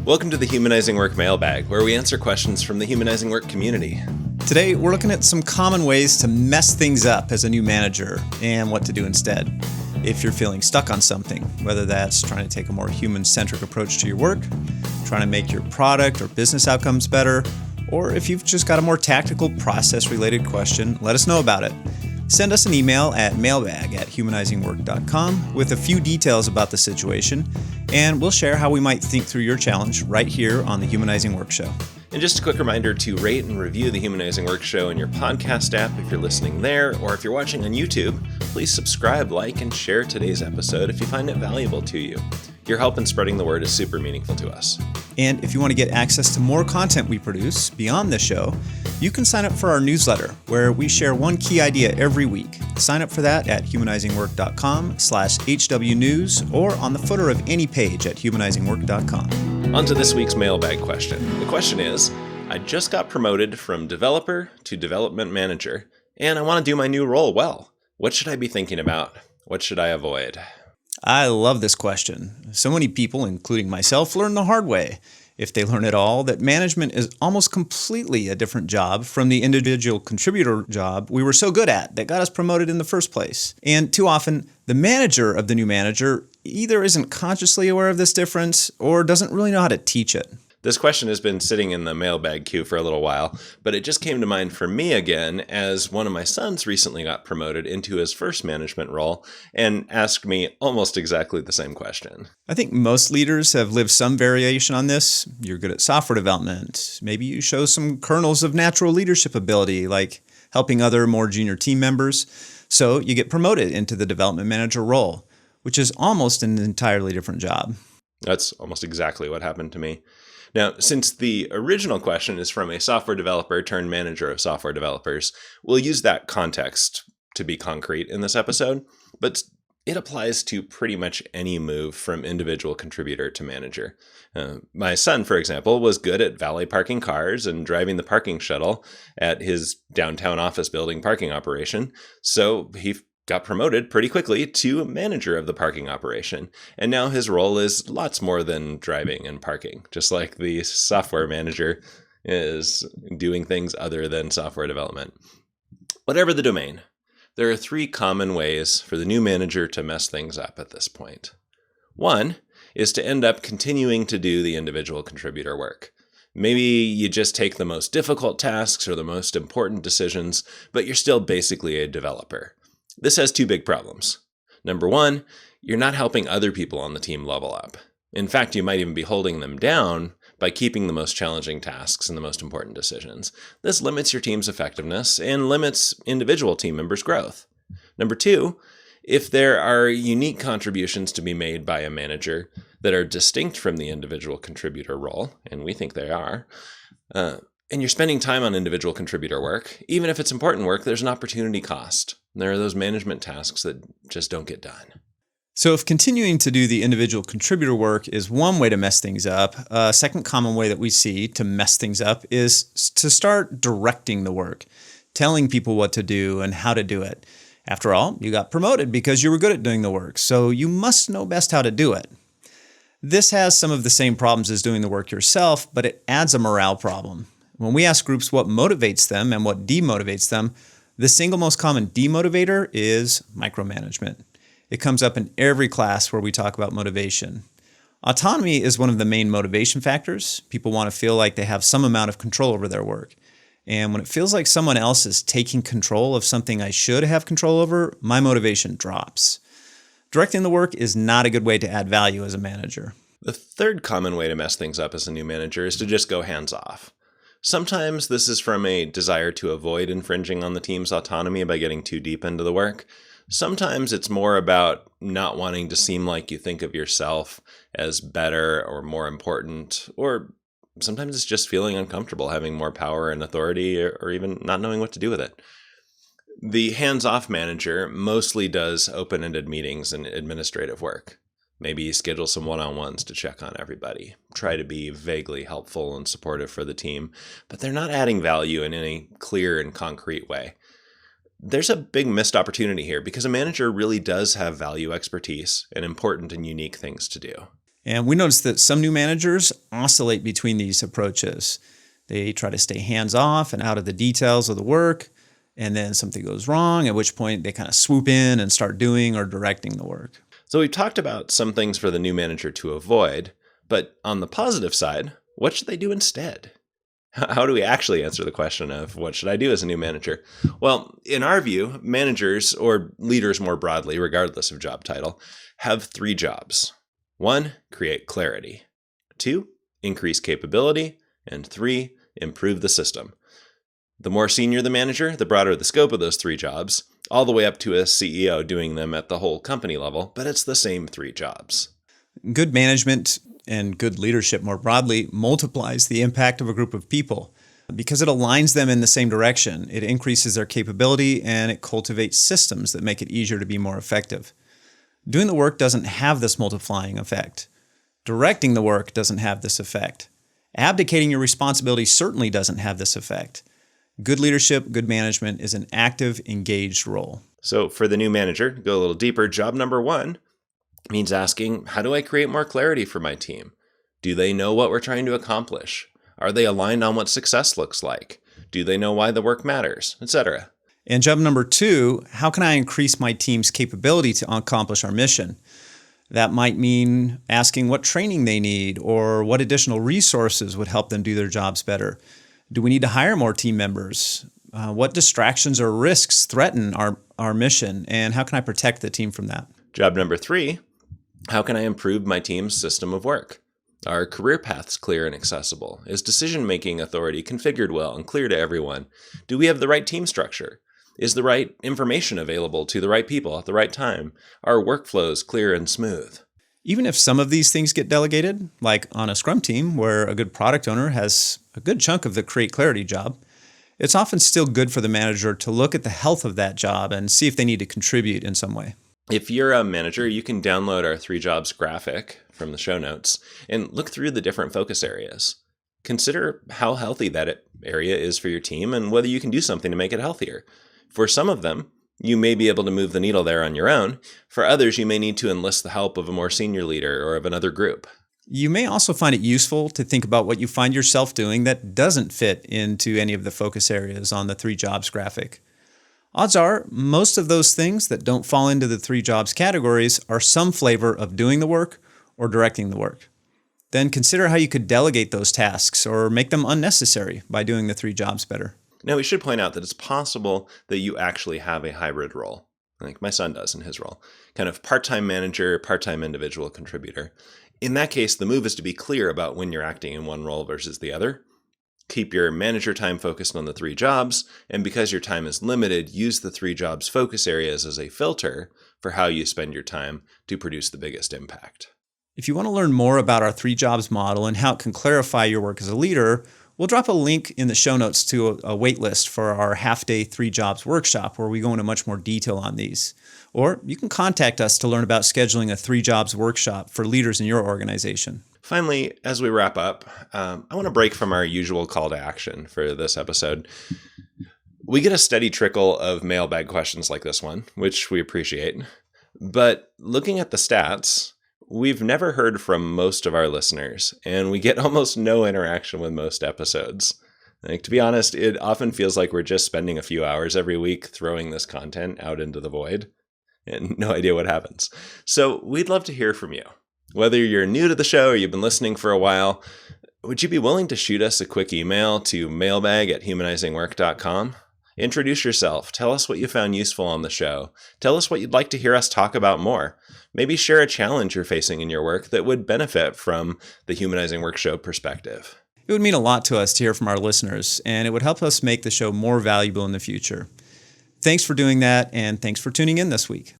Welcome to the Humanizing Work Mailbag, where we answer questions from the Humanizing Work community. Today, we're looking at some common ways to mess things up as a new manager and what to do instead. If you're feeling stuck on something, whether that's trying to take a more human-centric approach to your work, trying to make your product or business outcomes better, or if you've just got a more tactical process-related question, let us know about it. Send us an email at mailbag@humanizingwork.com with a few details about the situation, and we'll share how we might think through your challenge right here on the Humanizing Work Show. And just a quick reminder to rate and review the Humanizing Work Show in your podcast app if you're listening there, or if you're watching on YouTube, please subscribe, like, and share today's episode if you find it valuable to you. Your help in spreading the word is super meaningful to us. And if you want to get access to more content we produce beyond this show, you can sign up for our newsletter, where we share one key idea every week. Sign up for that at humanizingwork.com/HWnews or on the footer of any page at humanizingwork.com. On to this week's mailbag question. The question is, I just got promoted from developer to development manager, and I want to do my new role well. What should I be thinking about? What should I avoid? I love this question. So many people, including myself, learn the hard way, if they learn at all, that management is almost completely a different job from the individual contributor job we were so good at that got us promoted in the first place. And too often, the manager of the new manager either isn't consciously aware of this difference or doesn't really know how to teach it. This question has been sitting in the mailbag queue for a little while, but it just came to mind for me again as one of my sons recently got promoted into his first management role and asked me almost exactly the same question. I think most leaders have lived some variation on this. You're good at software development. Maybe you show some kernels of natural leadership ability, like helping other more junior team members. So you get promoted into the development manager role, which is almost an entirely different job. That's almost exactly what happened to me. Now, since the original question is from a software developer turned manager of software developers, we'll use that context to be concrete in this episode, but it applies to pretty much any move from individual contributor to manager. My son, for example, was good at valet parking cars and driving the parking shuttle at his downtown office building parking operation, so he got promoted pretty quickly to manager of the parking operation. And now his role is lots more than driving and parking, just like the software manager is doing things other than software development. Whatever the domain, there are three common ways for the new manager to mess things up at this point. One is to end up continuing to do the individual contributor work. Maybe you just take the most difficult tasks or the most important decisions, but you're still basically a developer. This has two big problems. Number one, you're not helping other people on the team level up. In fact, you might even be holding them down by keeping the most challenging tasks and the most important decisions. This limits your team's effectiveness and limits individual team members' growth. Number two, if there are unique contributions to be made by a manager that are distinct from the individual contributor role, and we think they are, and you're spending time on individual contributor work, even if it's important work, there's an opportunity cost. There are those management tasks that just don't get done. So if continuing to do the individual contributor work is one way to mess things up, a second common way that we see to mess things up is to start directing the work, telling people what to do and how to do it. After all, you got promoted because you were good at doing the work, so you must know best how to do it. This has some of the same problems as doing the work yourself, but it adds a morale problem. When we ask groups what motivates them and what demotivates them, the single most common demotivator is micromanagement. It comes up in every class where we talk about motivation. Autonomy is one of the main motivation factors. People want to feel like they have some amount of control over their work. And when it feels like someone else is taking control of something I should have control over, my motivation drops. Directing the work is not a good way to add value as a manager. The third common way to mess things up as a new manager is to just go hands off. Sometimes this is from a desire to avoid infringing on the team's autonomy by getting too deep into the work. Sometimes it's more about not wanting to seem like you think of yourself as better or more important, or sometimes it's just feeling uncomfortable having more power and authority or even not knowing what to do with it. The hands-off manager mostly does open-ended meetings and administrative work. Maybe schedule some one-on-ones to check on everybody. Try to be vaguely helpful and supportive for the team, but they're not adding value in any clear and concrete way. There's a big missed opportunity here because a manager really does have value expertise and important and unique things to do. And we noticed that some new managers oscillate between these approaches. They try to stay hands-off and out of the details of the work, and then something goes wrong, at which point they kind of swoop in and start doing or directing the work. So we've talked about some things for the new manager to avoid, but on the positive side, what should they do instead? How do we actually answer the question of what should I do as a new manager? Well, in our view, managers or leaders more broadly, regardless of job title, have 3 jobs. 1, create clarity. 2, increase capability. And 3, improve the system. The more senior the manager, the broader the scope of those 3 jobs, all the way up to a CEO doing them at the whole company level, but it's the same 3 jobs. Good management and good leadership more broadly multiplies the impact of a group of people because it aligns them in the same direction. It increases their capability and it cultivates systems that make it easier to be more effective. Doing the work doesn't have this multiplying effect. Directing the work doesn't have this effect. Abdicating your responsibility certainly doesn't have this effect. Good leadership, good management is an active, engaged role. So for the new manager, go a little deeper, job number 1 means asking, how do I create more clarity for my team? Do they know what we're trying to accomplish? Are they aligned on what success looks like? Do they know why the work matters, etc.? And job number 2, how can I increase my team's capability to accomplish our mission? That might mean asking what training they need or what additional resources would help them do their jobs better. Do we need to hire more team members? What distractions or risks threaten our mission? And how can I protect the team from that? Job number 3, how can I improve my team's system of work? Are career paths clear and accessible? Is decision-making authority configured well and clear to everyone? Do we have the right team structure? Is the right information available to the right people at the right time? Are workflows clear and smooth? Even if some of these things get delegated, like on a Scrum team where a good product owner has a good chunk of the create clarity job, it's often still good for the manager to look at the health of that job and see if they need to contribute in some way. If you're a manager, you can download our 3 jobs graphic from the show notes and look through the different focus areas. Consider how healthy that area is for your team and whether you can do something to make it healthier. For some of them, you may be able to move the needle there on your own. For others, you may need to enlist the help of a more senior leader or of another group. You may also find it useful to think about what you find yourself doing that doesn't fit into any of the focus areas on the 3 jobs graphic. Odds are, most of those things that don't fall into the 3 jobs categories are some flavor of doing the work or directing the work. Then consider how you could delegate those tasks or make them unnecessary by doing the 3 jobs better. Now, we should point out that it's possible that you actually have a hybrid role, like my son does in his role, kind of part-time manager, part-time individual contributor. In that case, the move is to be clear about when you're acting in one role versus the other. Keep your manager time focused on the 3 jobs, and because your time is limited, use the 3 jobs focus areas as a filter for how you spend your time to produce the biggest impact. If you want to learn more about our 3 jobs model and how it can clarify your work as a leader, we'll drop a link in the show notes to a wait list for our half-day 3 jobs workshop where we go into much more detail on these. Or you can contact us to learn about scheduling a 3 jobs workshop for leaders in your organization. Finally, as we wrap up, I want to break from our usual call to action for this episode. We get a steady trickle of mailbag questions like this one, which we appreciate. But looking at the stats, we've never heard from most of our listeners, and we get almost no interaction with most episodes. Like, to be honest, it often feels like we're just spending a few hours every week throwing this content out into the void, and no idea what happens. So we'd love to hear from you. Whether you're new to the show or you've been listening for a while, would you be willing to shoot us a quick email to mailbag@humanizingwork.com? Introduce yourself. Tell us what you found useful on the show. Tell us what you'd like to hear us talk about more. Maybe share a challenge you're facing in your work that would benefit from the Humanizing Work show perspective. It would mean a lot to us to hear from our listeners, and it would help us make the show more valuable in the future. Thanks for doing that, and thanks for tuning in this week.